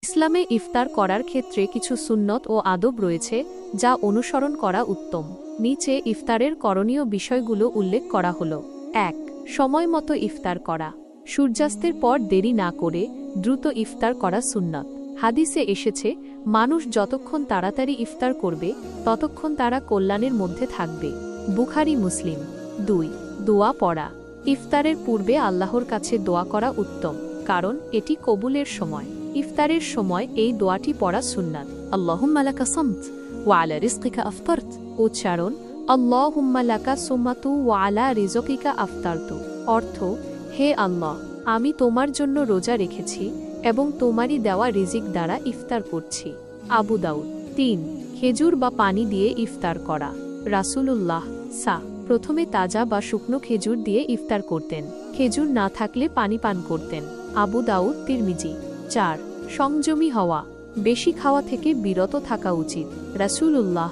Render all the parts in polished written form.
ইসলামে ইফতার করার ক্ষেত্রে কিছু সুন্নত ও আদব রয়েছে যা অনুসরণ করা উত্তম। নিচে ইফতারের করণীয় বিষয়গুলো উল্লেখ করা হলো। ১. সময় মতো ইফতার করা। সূর্যাস্তের পর দেরি না করে দ্রুত ইফতার করা সুন্নত। হাদিসে এসেছে, মানুষ যতক্ষণ তাড়াতাড়ি ইফতার করবে ততক্ষণ তারা কল্যাণের মধ্যে থাকবে। বুখারী মুসলিম। ২. দোয়া পড়া। ইফতারের পূর্বে আল্লাহর কাছে দোয়া করা উত্তম, কারণ এটি কবুলের সময়। ইফতারের সময় এই দোয়াটি পড়া সুন্নাত। আল্লাহুম্মা লাকা সামত ওয়া আলা রিজকিকা আফতারত। উচ্চারণ: আল্লাহুম্মা লাকা সুমাতু ওয়া আলা রিজকিকা আফতারতু। অর্থ: হে আল্লাহ, আমি তোমার জন্য রোজা রেখেছি এবং তোমারই দেওয়া রিজিক দ্বারা ইফতার করছি। আবু দাউদ। ৩. খেজুর বা পানি দিয়ে ইফতার করা। রাসূলুল্লাহ প্রথমে তাজা বা শুকনো খেজুর দিয়ে ইফতার করতেন। খেজুর না থাকলে পানি পান করতেন। আবু দাউদ, তিরমিজি। ৪. সংযমী হওয়া। বেশি খাওয়া থেকে বিরত থাকা উচিত। রাসূলুল্লাহ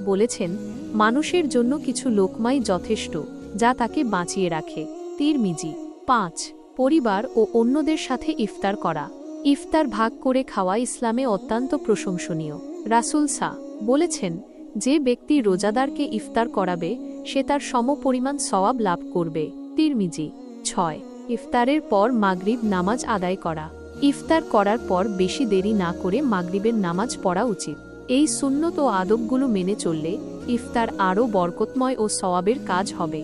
বলেছেন, মানুষের জন্য কিছু লোকমাই যথেষ্ট যা তাকে বাঁচিয়ে রাখে। তিরমিজি। ৫. পরিবার ও অন্যদের সাথে ইফতার করা। ইফতার ভাগ করে খাওয়া ইসলামে অত্যন্ত প্রশংসনীয়। রাসূল বলেছেন, যে ব্যক্তি রোজাদারকে ইফতার করাবে সে তার সমপরিমাণ সওয়াব লাভ করবে। তিরমিজি। ৬. ইফতারের পর মাগরিব নামাজ আদায় করা। ইফতার করার পর বেশি দেরি না করে মাগরিবের নামাজ পড়া উচিত। এই সুন্নত ও আদবগুলো মেনে চললে ইফতার আরও বরকতময় ও সওয়াবের কাজ হবে।